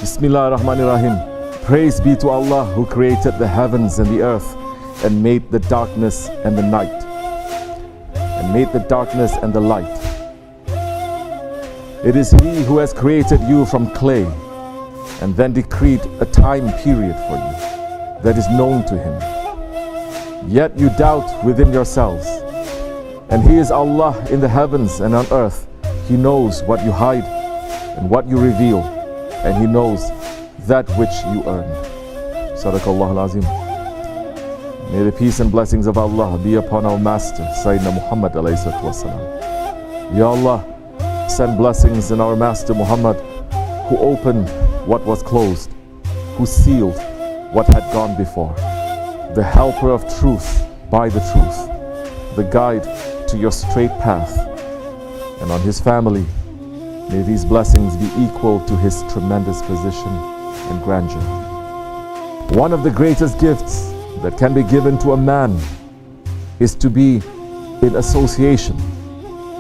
Bismillahirrahmanirrahim. Praise be to Allah who created the heavens and the earth and made the darkness and the night. And made the darkness and the light. It is He who has created you from clay and then decreed a time period for you that is known to Him. Yet you doubt within yourselves. And He is Allah in the heavens and on earth. He knows what you hide and what you reveal, and He knows that which you earn. Sadaqallahu al-Azim. May the peace and blessings of Allah be upon our Master, Sayyidina Muhammad alayhi salatu wasalam. Ya Allah, send blessings in our Master Muhammad, who opened what was closed, who sealed what had gone before, the helper of truth by the truth, the guide to your straight path, and on his family, may these blessings be equal to his tremendous position and grandeur. One of the greatest gifts that can be given to a man is to be in association,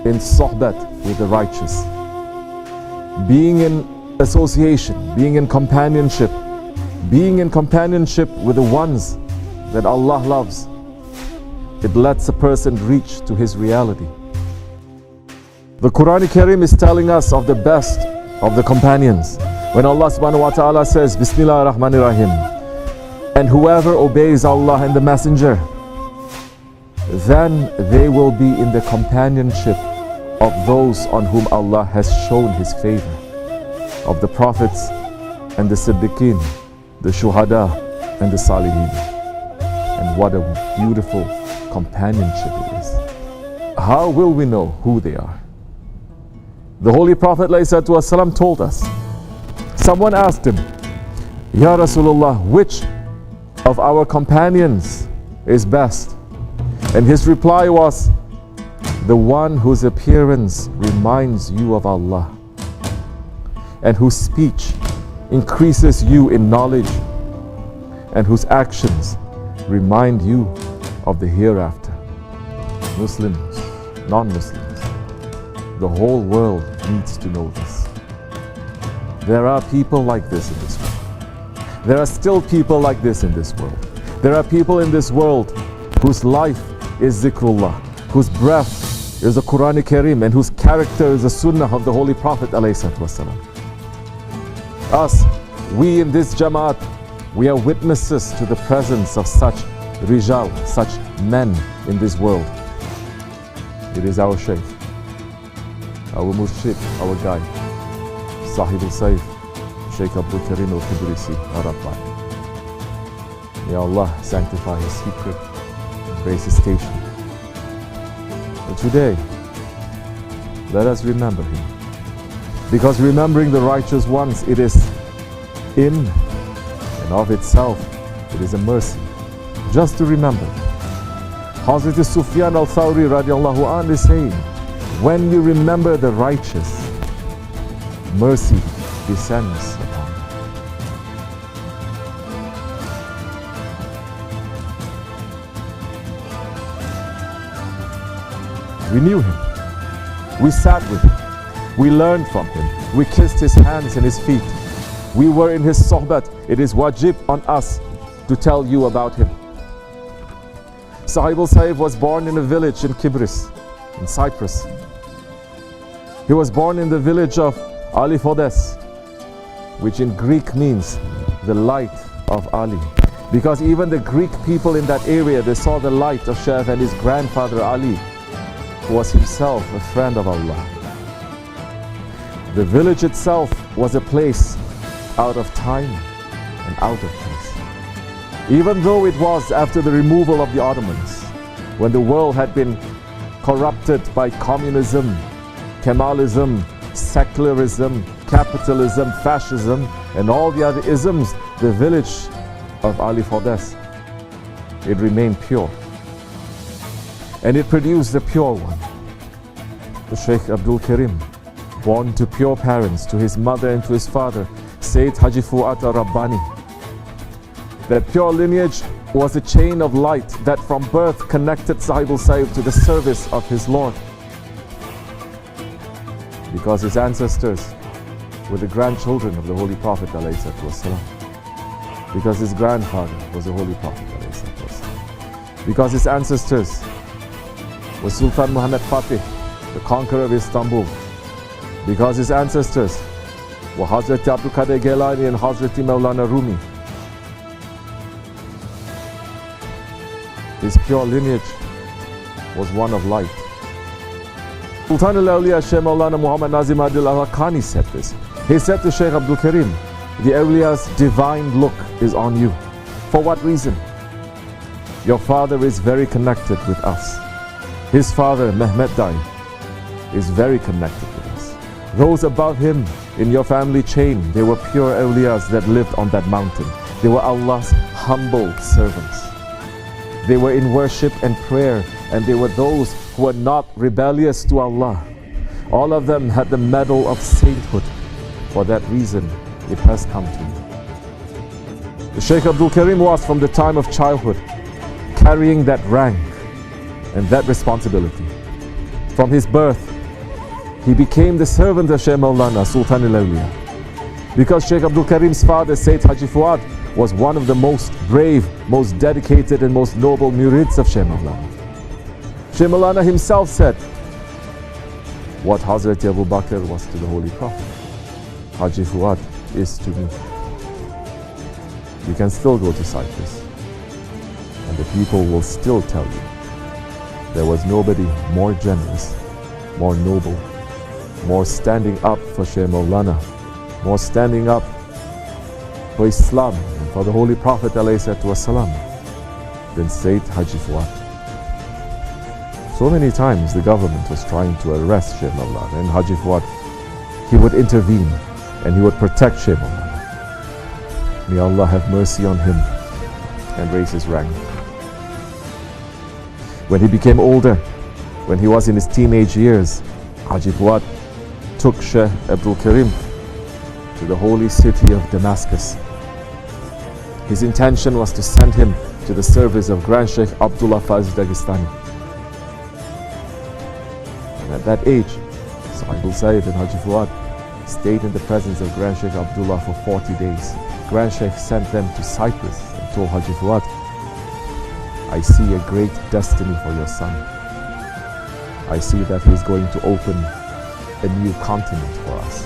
in sohbat with the righteous. Being in association, being in companionship with the ones that Allah loves, it lets a person reach to his reality. The Quran Karim is telling us of the best of the companions. When Allah subhanahu wa ta'ala says, Bismillahirrahmanirrahim, and whoever obeys Allah and the Messenger, then they will be in the companionship of those on whom Allah has shown His favor, of the prophets and the Siddiqeen, the Shuhada and the Salihin. And what a beautiful companionship it is. How will we know who they are? The Holy Prophet ﷺ told us. Someone asked him, Ya Rasulullah, which of our companions is best? And his reply was, the one whose appearance reminds you of Allah, and whose speech increases you in knowledge, and whose actions remind you of the hereafter. Muslims, non-Muslims, the whole world needs to know this. There are people like this in this world. There are still people like this in this world. There are people in this world whose life is zikrullah, whose breath is the Quran Karim, and whose character is the sunnah of the Holy Prophet ﷺ. Us, we in this Jamaat, we are witnesses to the presence of such rijal, such men in this world. It is our Shaykh, our Murshid, our guide, SahibulSaif, Shaykh Abdülkerim al-Kibrisi, Rabbani. May Allah sanctify his secret and raise his station. But today, let us remember him. Because remembering the righteous ones, it is in and of itself, it is a mercy. Just to remember. Hazrat Sufyan al-Thawri radiallahu anhu is saying, when you remember the righteous, mercy descends upon you. We knew him. We sat with him. We learned from him. We kissed his hands and his feet. We were in his sohbat. It is wajib on us to tell you about him. SahibulSaif was born in a village in Kibrisi, in Cyprus. He was born in the village of Ali Fodes, which in Greek means the light of Ali. Because even the Greek people in that area, they saw the light of Shaykh and his grandfather Ali, who was himself a friend of Allah. The village itself was a place out of time and out of place. Even though it was after the removal of the Ottomans, when the world had been corrupted by communism, Kemalism, secularism, capitalism, fascism, and all the other isms, the village of Ali Fodes, it remained pure. And it produced the pure one, the Shaykh Abdulkerim, born to pure parents, to his mother and to his father, Sayyid Haji Fuat Rabbani. That pure lineage was a chain of light that from birth connected SahibulSaif to the service of his Lord. Because his ancestors were the grandchildren of the Holy Prophet ﷺ. Because his grandfather was the Holy Prophet ﷺ. Because his ancestors were Sultan Muhammad Fatih, the conqueror of Istanbul. Because his ancestors were Hazreti Abdülkerim Geylani and Hazreti Mevlana Rumi. His pure lineage was one of light. Sultan al-Awliya Shaykh Maulana Muhammad Nazim Adil al-Hakkani said this. He said to Shaykh Abdulkerim, the Awliya's divine look is on you. For what reason? Your father is very connected with us. His father, Mehmet Dai, is very connected with us. Those above him in your family chain, they were pure awliyas that lived on that mountain. They were Allah's humble servants. They were in worship and prayer, and they were those who were not rebellious to Allah. All of them had the medal of sainthood. For that reason, it has come to me. The Shaykh Abdulkerim was from the time of childhood carrying that rank and that responsibility. From his birth, he became the servant of Shaykh Maulana Sultan al-Awliya. Because Shaykh Abdulkerim's father, Sayyid Haji Fuad, was one of the most brave, most dedicated and most noble murids of Shaykh Maulana. Shaykh Maulana himself said, what Hazreti Abu Bakr was to the Holy Prophet, Haji Fuad is to me. You can still go to Cyprus and the people will still tell you there was nobody more generous, more noble, more standing up for Shaykh Maulana, more standing up for Islam and for the Holy Prophet ﷺ than Sayyid Haji Fuad. So many times the government was trying to arrest Shaykh Maulana, and Haji Fuad, he would intervene and he would protect Shaykh Maulana. May Allah have mercy on him and raise his rank. When he became older, when he was in his teenage years, Haji Fuad took Shaykh Abdulkerim to the holy city of Damascus. His intention was to send him to the service of Grand Sheikh Abdullah Faiz Dagestani. And at that age, SahibulSaif and Haji Fuad stayed in the presence of Grand Sheikh Abdullah for 40 days. Grand Sheikh sent them to Cyprus and told Haji Fuad, I see a great destiny for your son. I see that he is going to open a new continent for us,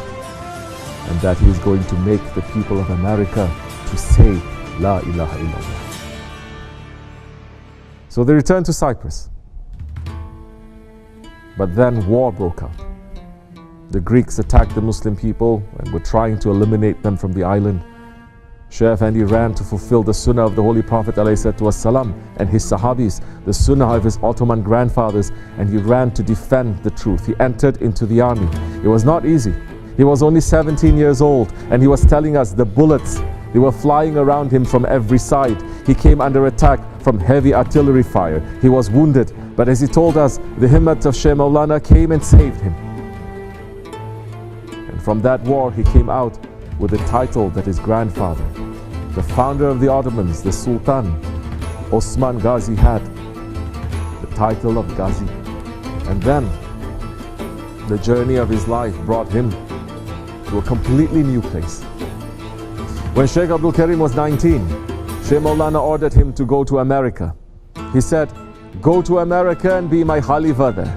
and that he is going to make the people of America to say La ilaha illallah. So they returned to Cyprus. But then war broke out. The Greeks attacked the Muslim people and were trying to eliminate them from the island. Shaykh Efendi ran to fulfill the sunnah of the Holy Prophet ﷺ and his Sahabis, the sunnah of his Ottoman grandfathers, and he ran to defend the truth. He entered into the army. It was not easy. He was only 17 years old, and he was telling us the bullets, they were flying around him from every side. He came under attack from heavy artillery fire. He was wounded, but as he told us, the himmat of Shaykh Maulana came and saved him. And from that war, he came out with the title that his grandfather, the founder of the Ottomans, the Sultan Osman Ghazi, had, the title of Ghazi. And then the journey of his life brought him to a completely new place. When Shaykh Abdulkerim was 19, Shaykh Maulana ordered him to go to America. He said, go to America and be my Khalifa there.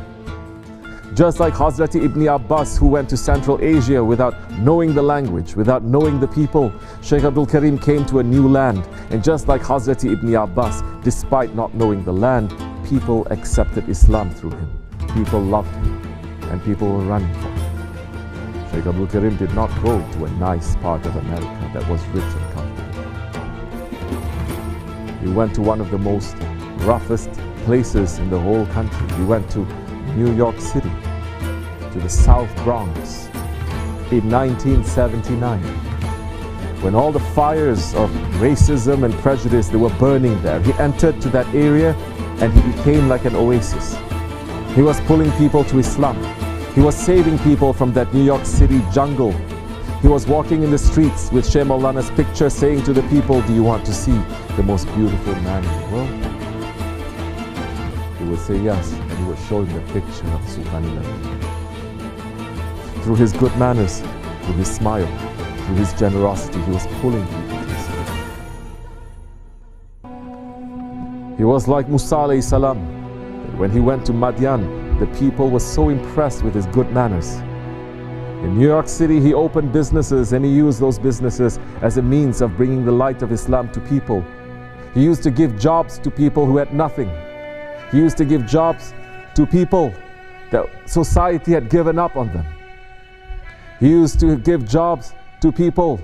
Just like Hazrati Ibn Abbas, who went to Central Asia without knowing the language, without knowing the people, Shaykh Abdulkerim came to a new land. And just like Hazrati Ibn Abbas, despite not knowing the land, people accepted Islam through him. People loved him, and people were running for him. Shaykh Abdulkerim did not go to a nice part of America that was rich and comfortable. He went to one of the most roughest places in the whole country. He went to New York City, to the South Bronx in 1979, when all the fires of racism and prejudice, they were burning there. He entered to that area and he became like an oasis. He was pulling people to Islam. He was saving people from that New York City jungle. He was walking in the streets with Shaykh Maulana's picture, saying to the people, do you want to see the most beautiful man in the world? He would say yes, and he would show him the picture of Sultan al-Awliya. Through his good manners, through his smile, through his generosity, he was pulling people to Islam. He was like Musa alayhi salam. When he went to Madian, the people were so impressed with his good manners. In New York City, he opened businesses and he used those businesses as a means of bringing the light of Islam to people. He used to give jobs to people who had nothing. He used to give jobs to people that society had given up on them. He used to give jobs to people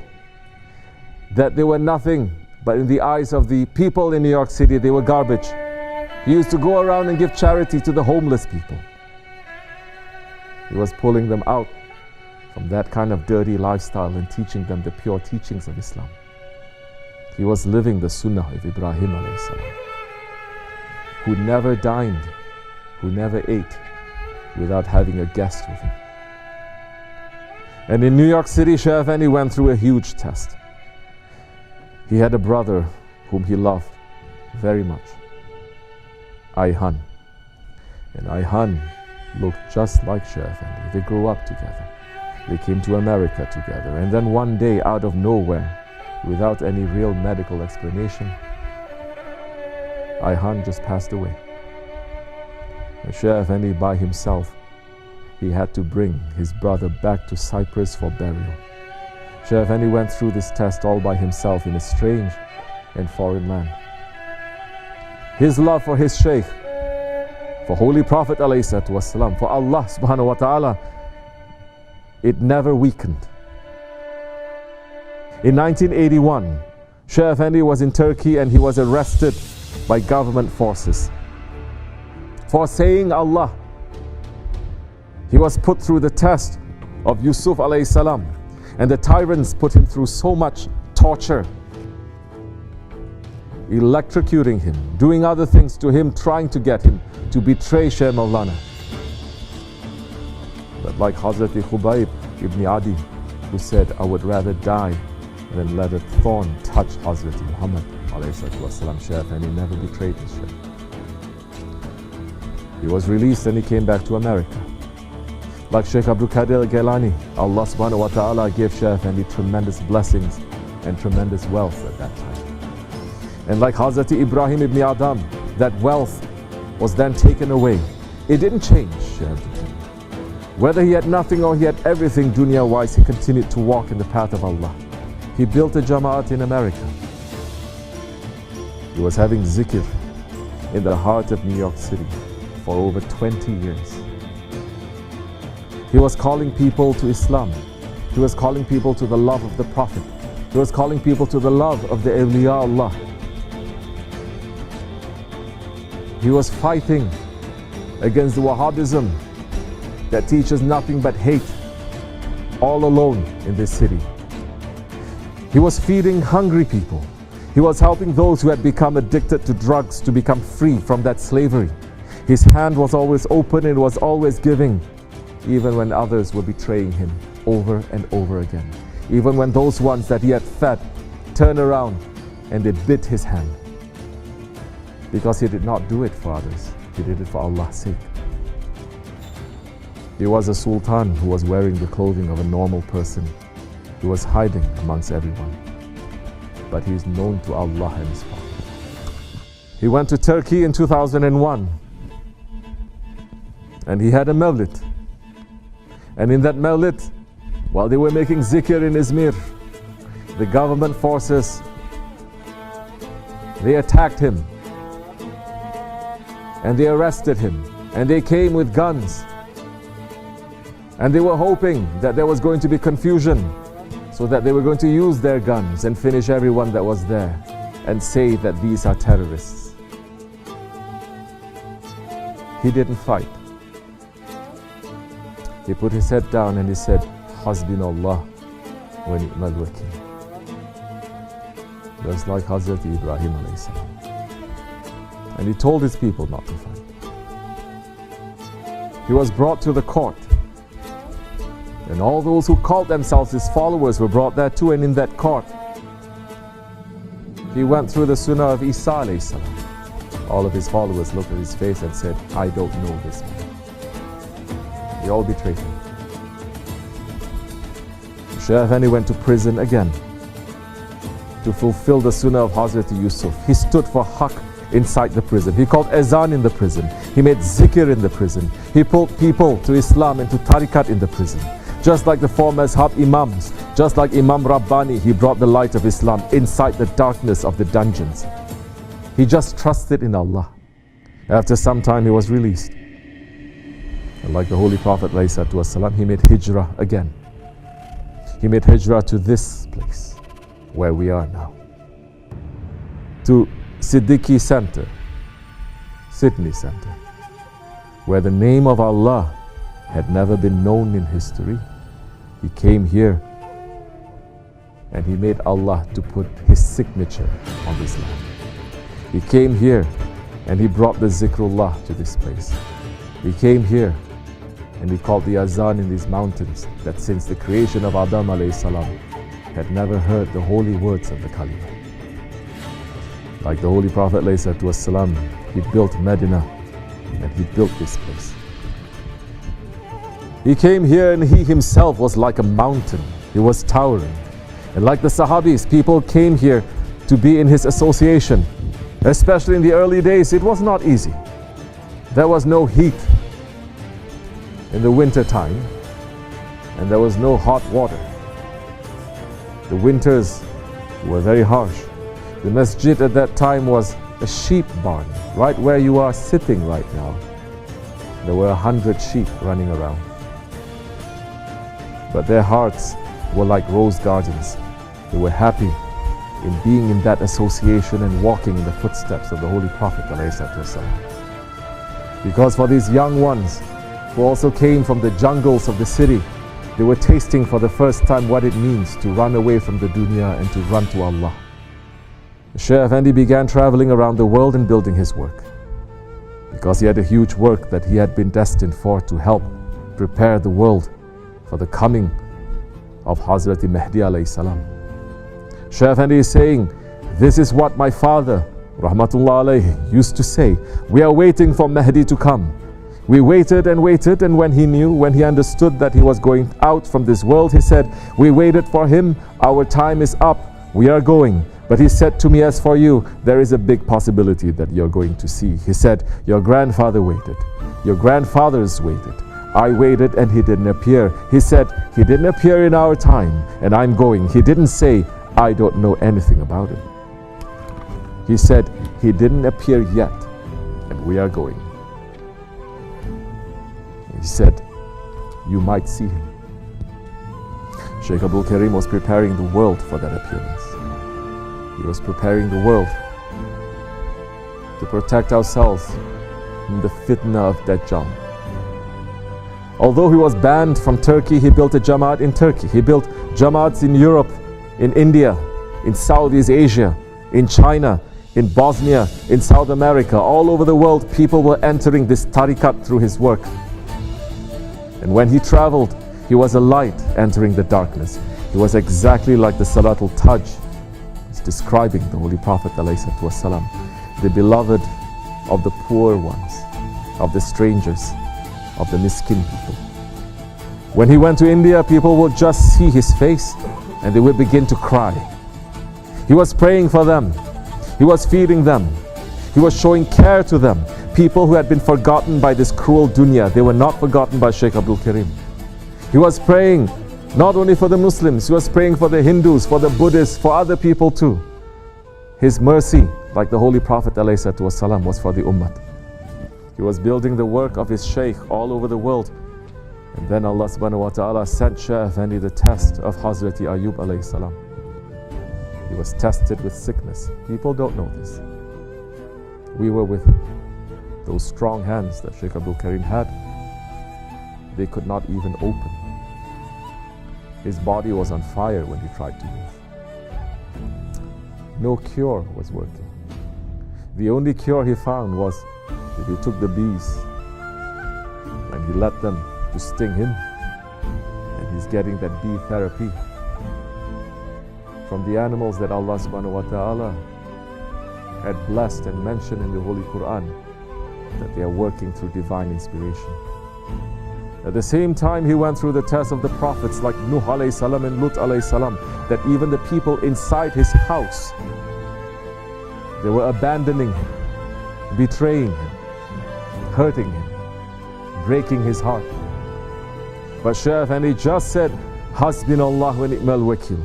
that they were nothing, but in the eyes of the people in New York City, they were garbage. He used to go around and give charity to the homeless people. He was pulling them out from that kind of dirty lifestyle and teaching them the pure teachings of Islam. He was living the sunnah of Ibrahim alayhi salam, who never dined, who never ate without having a guest with him. And in New York City, Shaykh Effendi went through a huge test. He had a brother whom he loved very much, Ayhan. And Ayhan looked just like Shaykh Effendi. They grew up together. They came to America together. And then one day, out of nowhere, without any real medical explanation, Ayhan just passed away. And Shaykh Effendi by himself, he had to bring his brother back to Cyprus for burial. Shaykh Effendi went through this test all by himself in a strange and foreign land. His love for his Shaykh, for Holy Prophet ﷺ, for Allah subhanahu wa ta'ala, it never weakened. In 1981, Shaykh Effendi was in Turkey and he was arrested by government forces for saying Allah. He was put through the test of Yusuf alayhi salam, and the tyrants put him through so much torture, electrocuting him, doing other things to him, trying to get him to betray Shaykh Maulana. But like Hazrat Khubayb ibn Adi, who said, I would rather die than let a thorn touch Hazrat Muhammad alayhi salam, Shaykh Effendi never betrayed his Shaykh. He was released and he came back to America. Like Sheikh Abdulkerim Gailani, Allah subhanahu wa ta'ala gave Shaykh Effendi tremendous blessings and tremendous wealth at that time. And like Hazrat Ibrahim ibn Adam, that wealth was then taken away. It didn't change Shaykh Abdulkerim. Whether he had nothing or he had everything dunya-wise, he continued to walk in the path of Allah. He built a Jama'at in America. He was having zikr in the heart of New York City for over 20 years. He was calling people to Islam. He was calling people to the love of the Prophet. He was calling people to the love of the awliya Allah. He was fighting against the Wahhabism that teaches nothing but hate, all alone in this city. He was feeding hungry people. He was helping those who had become addicted to drugs to become free from that slavery. His hand was always open and was always giving, even when others were betraying him over and over again. Even when those ones that he had fed turned around and they bit his hand. Because he did not do it for others, he did it for Allah's sake. He was a sultan who was wearing the clothing of a normal person. He was hiding amongst everyone. But he is known to Allah and His Prophet. He went to Turkey in 2001. And he had a mawlid. And in that mawlid, while they were making zikr in Izmir, the government forces, they attacked him. And they arrested him. And they came with guns. And they were hoping that there was going to be confusion, so that they were going to use their guns and finish everyone that was there and say that these are terrorists. He didn't fight. He put his head down and he said, Hasbinallah wa ni'mal wakil. Just like Hazrat Ibrahim alayhi salam. And he told his people not to fight. He was brought to the court. And all those who called themselves his followers were brought there too, and in that court, he went through the sunnah of Isa alayhi salam. All of his followers looked at his face and said, I don't know this man. They all betrayed him. Shaykh Effendi went to prison again to fulfill the sunnah of Hazrat Yusuf. He stood for haqq inside the prison. He called azan in the prison. He made zikr in the prison. He pulled people to Islam and to tariqat in the prison. Just like the four mazhab imams, just like Imam Rabbani, he brought the light of Islam inside the darkness of the dungeons. He just trusted in Allah. After some time he was released. And like the Holy Prophet ﷺ, he made hijrah again. He made hijrah to this place where we are now. To Sidney Center, Sidney Center, where the name of Allah had never been known in history. He came here and he made Allah to put his signature on this land. He came here and he brought the zikrullah to this place. He came here and he called the azan in these mountains that since the creation of Adam alayhi salam had never heard the holy words of the kalima. Like the Holy Prophet alayhi salam, he built Medina and he built this place. He came here and he himself was like a mountain. He was towering. And like the Sahabis, people came here to be in his association. Especially in the early days, it was not easy. There was no heat in the winter time, and there was no hot water. The winters were very harsh. The masjid at that time was a sheep barn, right where you are sitting right now. There were 100 sheep running around. But their hearts were like rose gardens. They were happy in being in that association and walking in the footsteps of the Holy Prophet ﷺ. Because for these young ones who also came from the jungles of the city, they were tasting for the first time what it means to run away from the dunya and to run to Allah. Shaykh Effendi began traveling around the world and building his work, because he had a huge work that he had been destined for, to help prepare the world for the coming of Hazrat Mahdi alayhi salam. Shaykh Effendi is saying, this is what my father rahmatullah alayhi used to say. We are waiting for Mahdi to come. We waited and waited, and when he understood that he was going out from this world, he said, we waited for him, our time is up, we are going. But he said to me, as for you, there is a big possibility that you're going to see. He said, your grandfather waited, your grandfathers waited, I waited and he didn't appear. He said, he didn't appear in our time and I'm going. He didn't say, I don't know anything about it. He said, he didn't appear yet and we are going. He said, you might see him. Shaykh Abdulkerim was preparing the world for that appearance. He was preparing the world to protect ourselves from the fitna of Dajjal. Although he was banned from Turkey, he built a Jamaat in Turkey. He built Jamaats in Europe, in India, in Southeast Asia, in China, in Bosnia, in South America. All over the world, people were entering this tariqat through his work. And when he traveled, he was a light entering the darkness. He was exactly like the Salatul Taj. It's describing the Holy Prophet ﷺ, the beloved of the poor ones, of the strangers, of the miskin people. When he went to India, people would just see his face and they would begin to cry. He was praying for them. He was feeding them. He was showing care to them. People who had been forgotten by this cruel dunya, they were not forgotten by Shaykh Abdulkerim. He was praying not only for the Muslims, he was praying for the Hindus, for the Buddhists, for other people too. His mercy, like the Holy Prophet ﷺ, was for the Ummah. He was building the work of his Shaykh all over the world. And then Allah subhanahu wa ta'ala sent Shaykh Effendi the test of Hazrati Ayub alayhi salam. He was tested with sickness. People don't know this. We were with him. Those strong hands that Shaykh Abdulkerim had, they could not even open. His body was on fire when he tried to move. No cure was working. The only cure he found was if he took the bees and he let them to sting him, and he's getting that bee therapy from the animals that Allah subhanahu wa ta'ala had blessed and mentioned in the Holy Quran, that they are working through divine inspiration. At the same time, he went through the test of the prophets like Nuh alayhi salam and Lut alayhi salam, that even the people inside his house, they were abandoning him, betraying him, hurting him, breaking his heart. But Shaykh Effendi just said, Hasbinallah wa ni'mal wakil.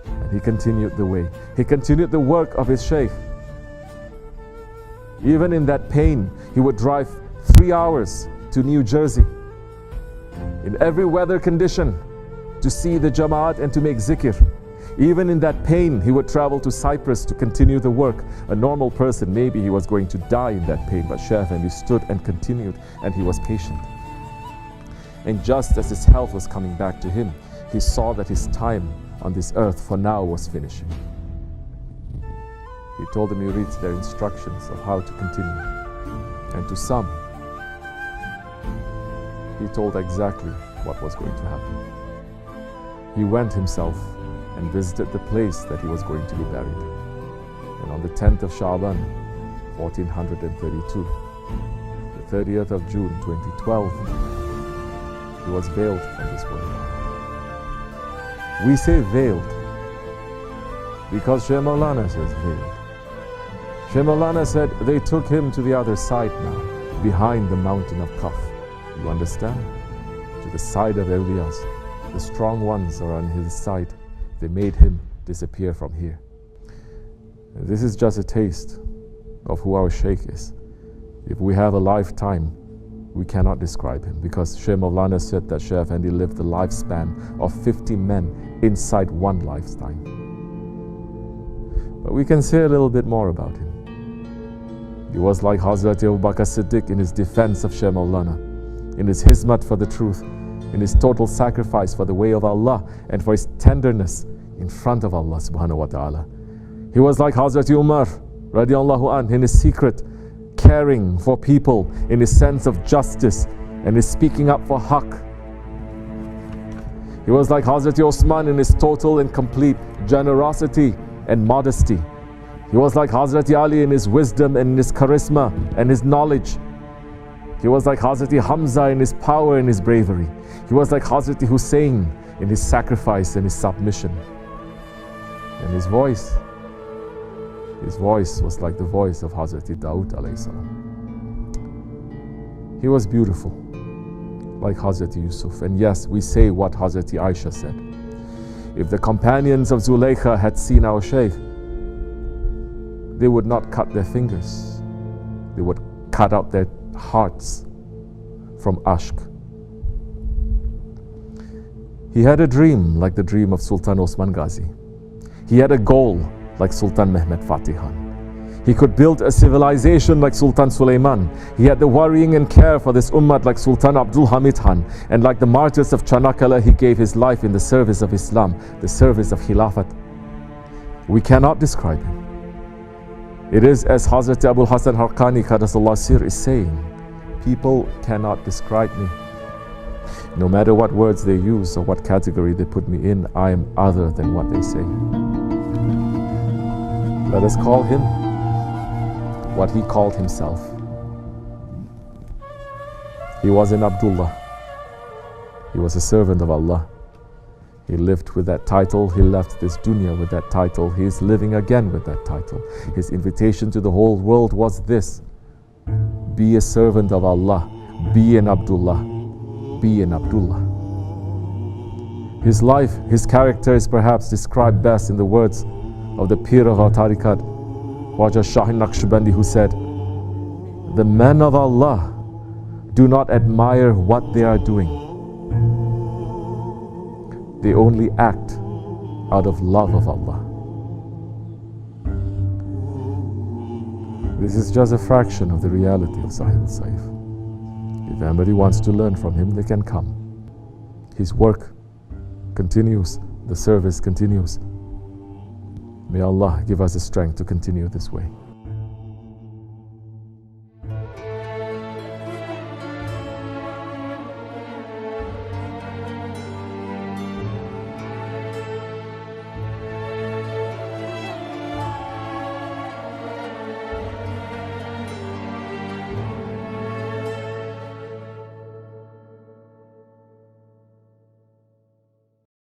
And he continued the way. He continued the work of his Shaykh. Even in that pain, he would drive 3 hours to New Jersey, in every weather condition, to see the Jamaat and to make zikr. Even in that pain, he would travel to Cyprus to continue the work. A normal person, maybe he was going to die in that pain, but Shaykh Effendi stood and continued, and he was patient. And just as his health was coming back to him, he saw that his time on this earth for now was finishing. He told the murids their instructions of how to continue. And to some, he told exactly what was going to happen. He went himself and visited the place that he was going to be buried. And on the 10th of Sha'ban, 1432, the 30th of June, 2012, he was veiled from this world. We say veiled because Shaykh Maulana says veiled. Shaykh Maulana said they took him to the other side now, behind the mountain of Kaf. You understand? To the side of awliyas. The strong ones are on his side. They made him disappear from here. And this is just a taste of who our Shaykh is. If we have a lifetime, we cannot describe him, because Shaykh Maulana said that Shaykh Effendi lived the lifespan of 50 men inside one lifetime. But we can say a little bit more about him. He was like Hazrat Abu Bakr Siddiq in his defense of Shaykh Maulana, in his hizmat for the truth, in his total sacrifice for the way of Allah, and for his tenderness in front of Allah subhanahu wa ta'ala. He was like Hazrat Umar radiallahu anh in his secret caring for people, in his sense of justice and his speaking up for haqq. He was like Hazrat Osman in his total and complete generosity and modesty. He was like Hazrat Ali in his wisdom and his charisma and his knowledge. He was like Hazrat Hamza in his power and his bravery. He was like Hazrat Hussein in his sacrifice and his submission. And his voice was like the voice of Hazrat Dawood alayhi salam. He was beautiful, like Hazrat Yusuf. And yes, we say what Hazrat Aisha said. If the companions of Zulaykha had seen our Shaykh, they would not cut their fingers. They would cut out their hearts from ashq. He had a dream like the dream of Sultan Osman Ghazi. He had a goal like Sultan Mehmed Fatih Khan. He could build a civilization like Sultan Sulaiman. He had the worrying and care for this ummah like Sultan Abdul Hamid Khan. And like the martyrs of Chanakala, he gave his life in the service of Islam, the service of Khilafat. We cannot describe him. It is as Hazrat Abul Hasan Hakkani Qaddasallahu Sir is saying, people cannot describe me. No matter what words they use or what category they put me in, I am other than what they say. Let us call him what he called himself. He was an Abdullah. He was a servant of Allah. He lived with that title. He left this dunya with that title. He is living again with that title. His invitation to the whole world was this: be a servant of Allah. Be an Abdullah. Be an Abdullah. His life, his character is perhaps described best in the words of the Pir of our tariqat, Khwaja Shah Naksibendi, who said, the men of Allah do not admire what they are doing. They only act out of love of Allah. This is just a fraction of the reality of SahibulSaif. If anybody wants to learn from him, they can come. His work continues, the service continues. May Allah give us the strength to continue this way.